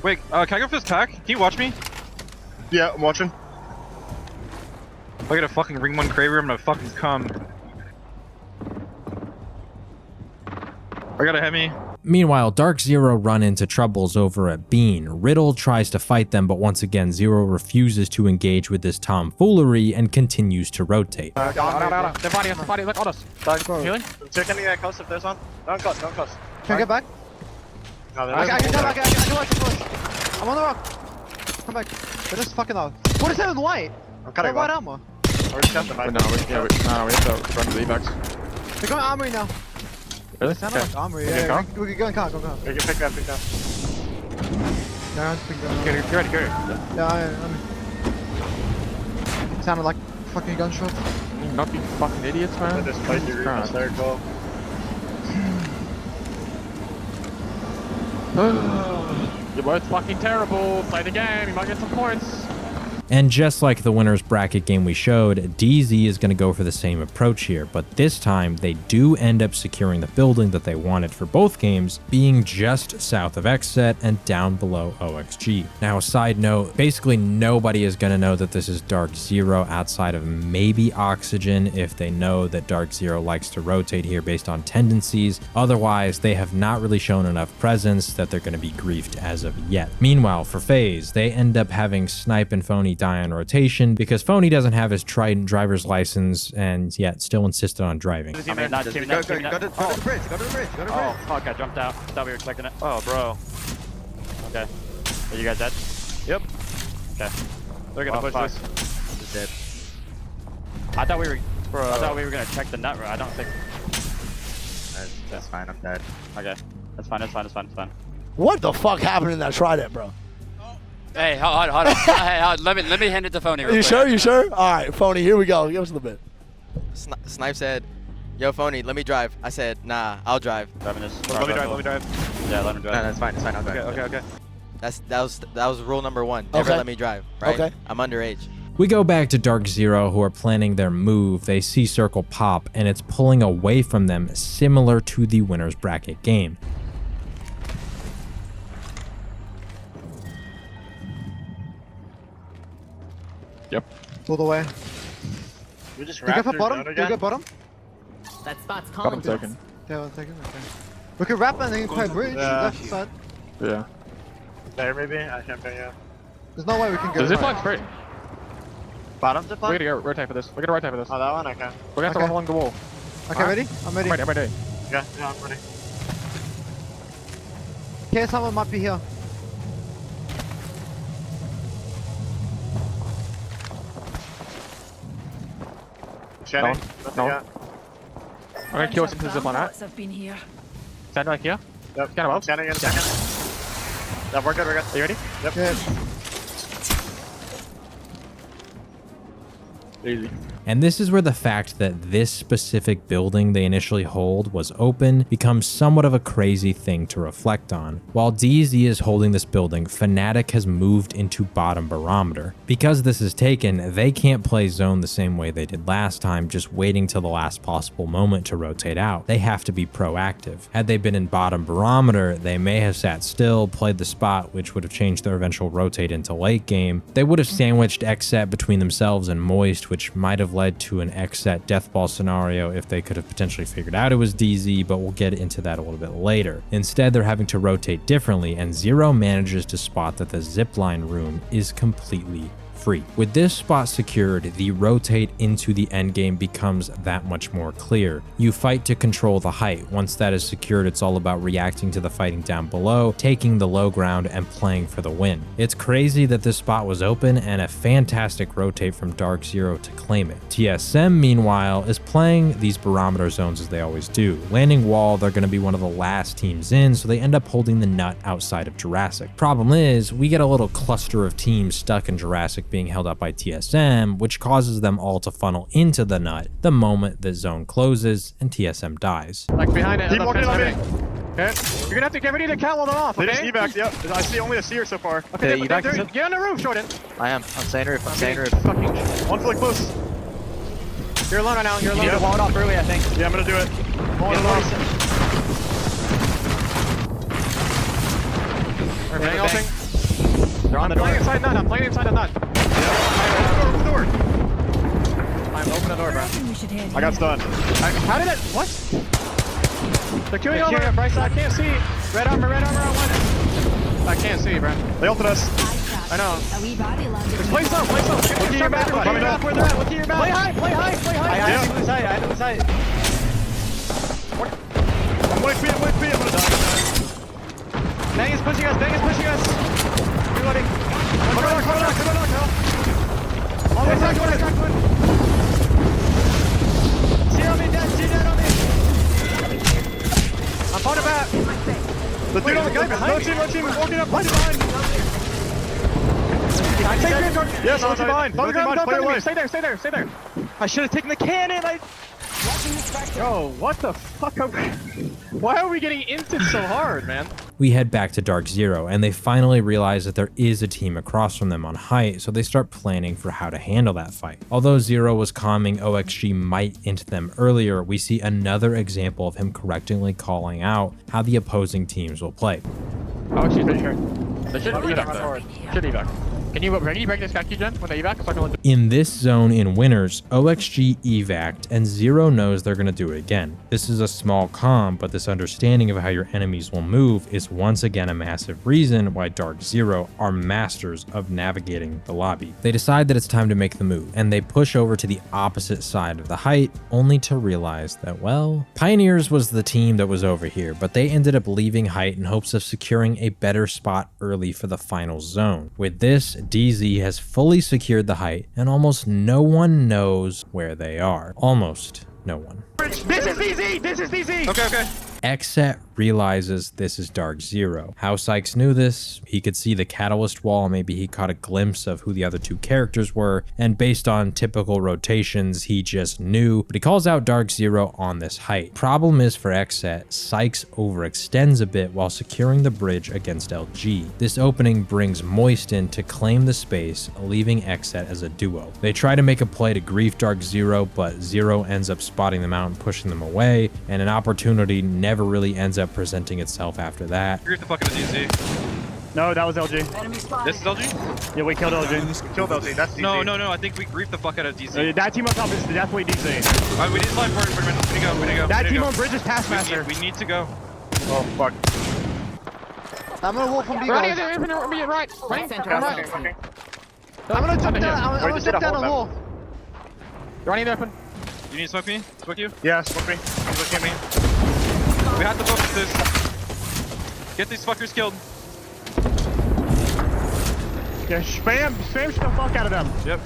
Wait, can I go for this tack? Can you watch me? Yeah, I'm watching. If I get a fucking ring 1 Kraber, I'm gonna fucking come. I got a Hemi. Meanwhile, DarkZero run into troubles over at Bean. Riddle tries to fight them, but once again, Zero refuses to engage with this tomfoolery and continues to rotate. They're fighting, look on us. Healing? Check any coast if there's one. Don't cost. Can I get back? No, I can watch. I'm on the rock. Come back. They're just fucking out. 47 white. I'm cutting white armor. We're just jumping right No, we have to run the evacs. They're going armory now. Really? Sound Okay. like armory. We Yeah, can we can go in car. Go. We can pick that. No, just pick that. Get ready. Yeah, it sounded like fucking gunshot. Not be fucking idiots, man. Just fight your Jesus Christ. there, cool. Your boy's fucking terrible. Play the game. You might get some points. And just like the winner's bracket game we showed, DZ is going to go for the same approach here, but this time they do end up securing the building that they wanted for both games, being just south of XSET and down below OXG. Now, a side note, basically nobody is going to know that this is DarkZero outside of maybe Oxygen if they know that DarkZero likes to rotate here based on tendencies. Otherwise, they have not really shown enough presence that they're going to be griefed as of yet. Meanwhile, for FaZe, they end up having Snipe and Phony die on rotation because Phony doesn't have his Trident driver's license and yet still insisted on driving. Go to the bridge, go to the bridge. Oh, fuck, I jumped out. Thought we were expecting it. Oh, bro. Okay. Are you guys dead? Yep. Okay. They're gonna push this. He's dead. I thought we were gonna check the nut. I don't think. That's fine, I'm dead. Okay. That's fine. What the fuck happened in that Trident, bro? Hey, hold on. Hey, let me hand it to Phony. You sure? You sure? All right, Phony, here we go. Give us the bit. Snipe said, "Yo, Phony, let me drive." I said, "Nah, I'll drive." Driving this. Let me drive. Yeah, let him drive. No, that's fine. I'll drive. Okay. That was rule number 1. Never let me drive. Right? Okay. I'm underage. We go back to DarkZero, who are planning their move. They see Circle pop, and it's pulling away from them, similar to the winner's bracket game. Yep. Pulled away. We just Do you get bottom? Do you get bottom? That spot's calling to us. Yeah, 1 second. Okay. We can wrap and then play bridge. Left side. Yeah. There maybe? I can't pay you. There's no way we can get. The zipline's free. Bottom zipline? We're gonna rotate for this. We're gonna rotate for this. Oh, that one? Okay. We're gonna have to run along the wall. Okay, ready? I'm ready. I'm ready. Okay, yeah, I'm ready. Okay, someone might be here. Shannon? No. I'm gonna kill us into the zipline, right? I've been here. Stand right here. Yep. Scan above. Scanning in a second. Yeah, we're good. Are you ready? Yep. Yes. Easy. And this is where the fact that this specific building they initially hold was open becomes somewhat of a crazy thing to reflect on. While DZ is holding this building, Fnatic has moved into bottom barometer. Because this is taken, they can't play zone the same way they did last time, just waiting till the last possible moment to rotate out. They have to be proactive. Had they been in bottom barometer, they may have sat still, played the spot, which would have changed their eventual rotate into late game. They would have sandwiched XSET between themselves and Moist, which might have led to an XSET deathball scenario if they could have potentially figured out it was DZ, but we'll get into that a little bit later. Instead, they're having to rotate differently, and Zero manages to spot that the zipline room is completely free. With this spot secured, the rotate into the endgame becomes that much more clear. You fight to control the height. Once that is secured, it's all about reacting to the fighting down below, taking the low ground, and playing for the win. It's crazy that this spot was open and a fantastic rotate from DarkZero to claim it. TSM, meanwhile, is playing these barometer zones as they always do. Landing wall, they're going to be one of the last teams in, so they end up holding the nut outside of Jurassic. Problem is, we get a little cluster of teams stuck in Jurassic being held up by TSM, which causes them all to funnel into the nut the moment the zone closes and TSM dies. Like behind it. Keep walking on me. Okay. You're gonna have to get ready to catwall them off, okay? They just evac, yep. I see only a seer so far. Okay, get on the roof, Jordan. I am. I'm staying roof. Fucking One fully close. You're alone right now. You're alone. You need to wall it off early, I think. Yeah, I'm gonna do it. Hold it off. We're bang opening. They're on the door. I'm playing inside the nut. Open the door. Open the door, bro. I got stunned. How did it? What? They're queuing over. Bryce, I can't see. Red armor on one. I can't see, bro. They ulted us. I know. Just play slow. Look at your back. Look at your back. Where they're at. Look at your back. Play high. I had to lose sight. I'm wait for you. I'm gonna die. Bang is pushing us. Reloading. Come on, all the way back. See on me, dead on me. I'm on the back. The dude on the guy behind me. No team, walking up, right behind. Yes, no team behind. No team behind, play away. Stay there. I should have taken the cannon. Yo, what the fuck? Why are we getting inted so hard, man? We head back to Dark Zero, and they finally realize that there is a team across from them on height, so they start planning for how to handle that fight. Although Zero was calming OXG might into them earlier, we see another example of him correctly calling out how the opposing teams will play. OXG's pretty sure. They should evac though. Should evac. Can you break this khaki gen when they evac? So I can In this zone in Winners, OXG evac'd and Zero knows they're going to do it again. This is a small calm, but this understanding of how your enemies will move is once again a massive reason why Dark Zero are masters of navigating the lobby. They decide that it's time to make the move, and they push over to the opposite side of the height, only to realize that, well, Pioneers was the team that was over here, but they ended up leaving height in hopes of securing a better spot early for the final zone. With this, DZ has fully secured the height, and almost no one knows where they are. Almost no one. This is DZ! This is DZ! Okay. Xset realizes this is Dark Zero. How Sykes knew this? He could see the catalyst wall, maybe he caught a glimpse of who the other two characters were, and based on typical rotations, he just knew, but he calls out Dark Zero on this height. Problem is for Xset, Sykes overextends a bit while securing the bridge against LG. This opening brings Moist in to claim the space, leaving Xset as a duo. They try to make a play to grief Dark Zero, but Zero ends up spotting them out and pushing them away, and an opportunity never really ends up presenting itself after that. Grief the fuck out of DZ. No, that was LG. This is LG? Yeah, we killed LG. We killed LG. That's DZ. No. I think we griefed the fuck out of DZ. That team up top is definitely DZ. Alright, we need to slide forward for a minute. We need to go. That team on bridge is Taskmaster. We need to go. Oh, fuck. I'm gonna wolf from B, Running guys. right. Running. I'm gonna jump down. I'm gonna jump down the wall. Running open. You need to smoke me? Smoke you? Yeah, smoke me. Smoke me. We have to focus this. Get these fuckers killed. Yeah, spam the fuck out of them. Yep.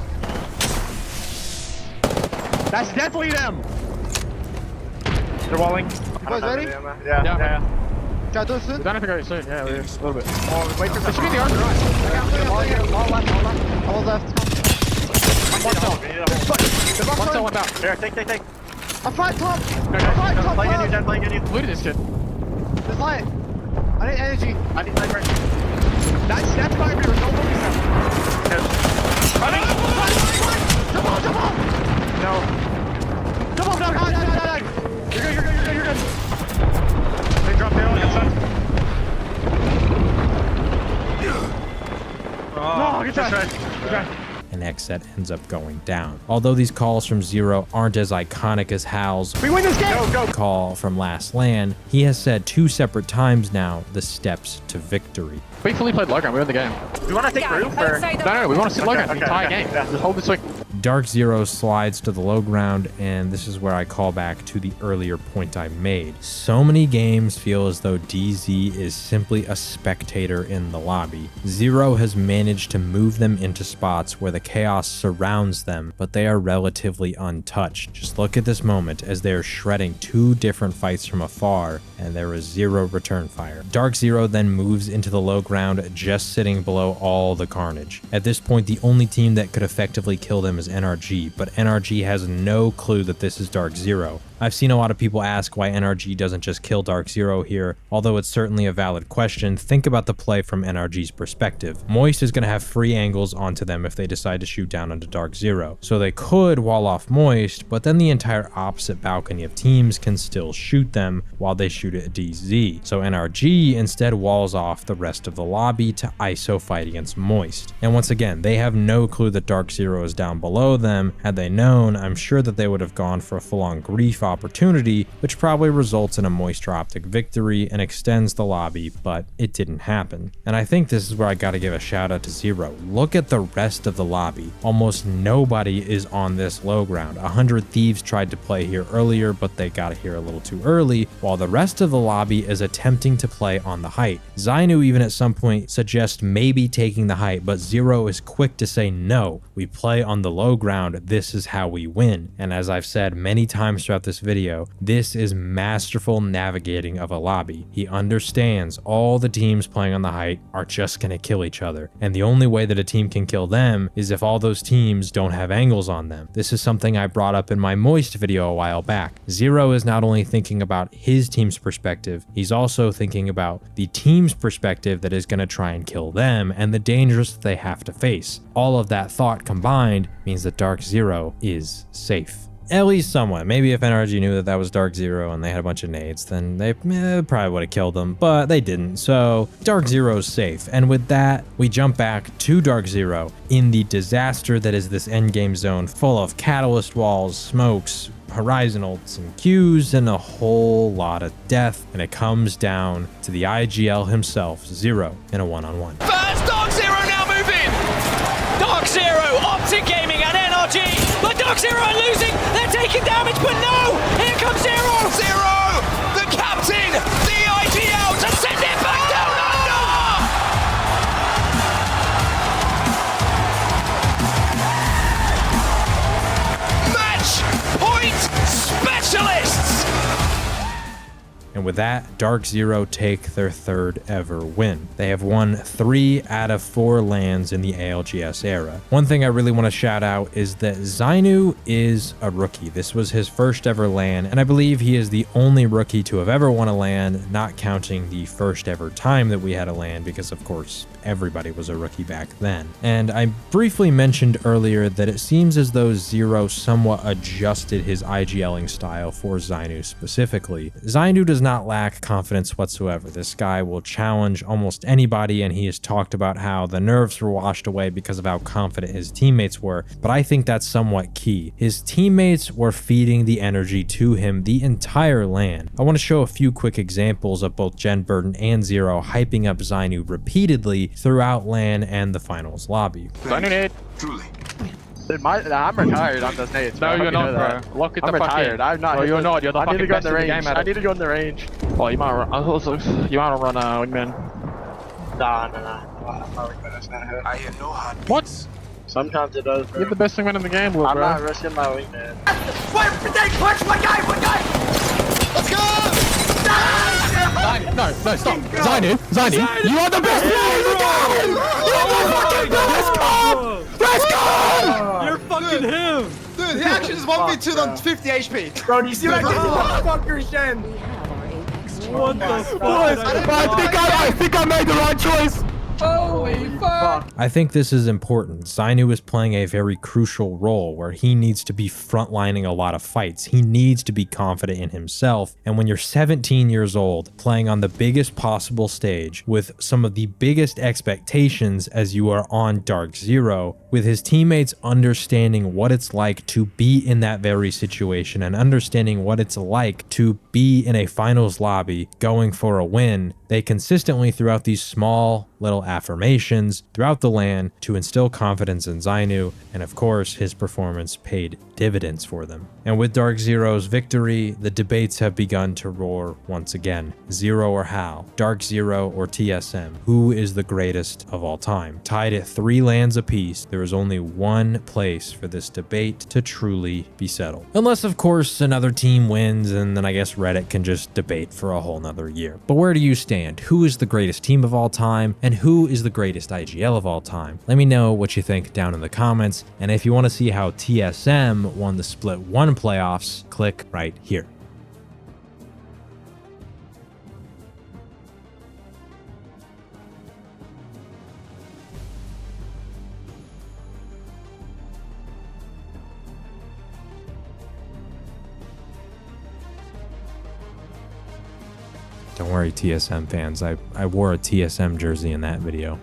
That's definitely them. They're walling. You guys ready? Yeah. Try to do it soon? We don't have to go soon. Yeah, a little bit. Oh, wait for It should be the archer, right? All left. One cell, one down. Here, take. I'm flying top! Playing in you. Looted this shit. There's light. I need energy. I need light right. That's fire reaver. Don't focus them. Running! Jump on! No. Jump on, die. You're good. They dropped down on the side. No, good try. And Xset ends up going down. Although these calls from Zero aren't as iconic as Hal's We win this game! Go. call from Last LAN, he has said 2 separate times now the steps to victory. We fully played low ground. We won the game. Do you want to take roof or? No. We want to sit low ground the entire game. Yeah. Just hold the swing. Dark Zero slides to the low ground, and this is where I call back to the earlier point I made. So many games feel as though DZ is simply a spectator in the lobby. Zero has managed to move them into spots where the chaos surrounds them, but they are relatively untouched. Just look at this moment as they are shredding 2 different fights from afar, and there is 0 return fire. Dark Zero then moves into the low ground, just sitting below all the carnage. At this point, the only team that could effectively kill them is NRG, but NRG has no clue that this is Dark Zero. I've seen a lot of people ask why NRG doesn't just kill Dark Zero here. Although it's certainly a valid question, think about the play from NRG's perspective. Moist is going to have free angles onto them if they decide to shoot down onto Dark Zero. So they could wall off Moist, but then the entire opposite balcony of teams can still shoot them while they shoot at DZ. So NRG instead walls off the rest of the lobby to ISO fight against Moist. And once again, they have no clue that Dark Zero is down below them. Had they known, I'm sure that they would have gone for a full-on grief opportunity, which probably results in a Moisture Optic victory and extends the lobby, but it didn't happen. And I think this is where I gotta give a shout out to Zero. Look at the rest of the lobby. Almost nobody is on this low ground. 100 Thieves tried to play here earlier, but they got here a little too early, while the rest of the lobby is attempting to play on the height. Zainu even at some point suggests maybe taking the height, but Zero is quick to say no. We play on the low ground, this is how we win. And as I've said many times throughout this this video, this is masterful navigating of a lobby. He understands all the teams playing on the height are just going to kill each other, and the only way that a team can kill them is if all those teams don't have angles on them. This is something I brought up in my Moist video a while back. Zero is not only thinking about his team's perspective, he's also thinking about the team's perspective that is going to try and kill them and the dangers that they have to face. All of that thought combined means that DarkZero is safe. At least somewhat. Maybe if NRG knew that that was DarkZero and they had a bunch of nades, then they probably would have killed them, but they didn't. So DarkZero's safe. And with that, we jump back to DarkZero in the disaster that is this endgame zone full of catalyst walls, smokes, horizon ults and Qs, and a whole lot of death. And it comes down to the IGL himself, Zero, in a one-on-one. First DarkZero now move in. DarkZero, Optic Gaming and NRG. But DarkZero are losing. They're taking damage, but no! Here comes Zero! Zero! The captain! The IGL to send it back down under! Match point specialists! And with that, DarkZero take their third ever win. They have won 3 out of 4 lands in the ALGS era. One thing I really want to shout out is that Zainu is a rookie. This was his first ever LAN, and I believe he is the only rookie to have ever won a LAN, not counting the first ever time that we had a LAN, because of course everybody was a rookie back then. And I briefly mentioned earlier that it seems as though Zero somewhat adjusted his IGLing style for Zainu specifically. Zainu does not lack confidence whatsoever. This guy will challenge almost anybody, and he has talked about how the nerves were washed away because of how confident his teammates were, but I think that's somewhat key. His teammates were feeding the energy to him the entire LAN. I want to show a few quick examples of both Gen Burden and Zero hyping up Zainu repeatedly throughout LAN and the finals lobby. Zainu nade. Truly. Dude, I'm retired on those nades. No, bro. you're not, bro. Lock it I'm the fuck retired. in. I'm not. No, you're not. You're the I need to fucking go in best the in the range. game at I it. need to go in the range. Oh, you might run. You want to run wingman. Nah. That's not her. I hear no heart. What? Sometimes it does, bro. You're the best wingman in the game, bro. I'm not risking my wingman. Wait, push one guy! Let's go! No, stop. Zainu, you are the best player in the game! You're the fucking best! Let's go! You're fucking him! Dude, he actually just 1v2 on 50 HP. Bro, do you see what I did? Motherfucker, Shen! What the fuck? I think I made the right choice! Holy fuck! I think this is important. Zainu is playing a very crucial role where he needs to be frontlining a lot of fights. He needs to be confident in himself. And when you're 17 years old, playing on the biggest possible stage with some of the biggest expectations as you are on DarkZero, with his teammates understanding what it's like to be in that very situation and understanding what it's like to be in a finals lobby going for a win, they consistently throughout these small little affirmations throughout the LAN to instill confidence in Zainu, and of course his performance paid dividends for them. And with DarkZero's victory, the debates have begun to roar once again. Zero or Hal, DarkZero or TSM, who is the greatest of all time? Tied at 3 lands apiece, there is only one place for this debate to truly be settled. Unless of course another team wins, and then I guess Reddit can just debate for a whole nother year. But where do you stand? Who is the greatest team of all time? And who is the greatest IGL of all time? Let me know what you think down in the comments. And if you want to see how TSM won the Split 1 playoffs, click right here. Don't worry, TSM fans. I wore a TSM jersey in that video.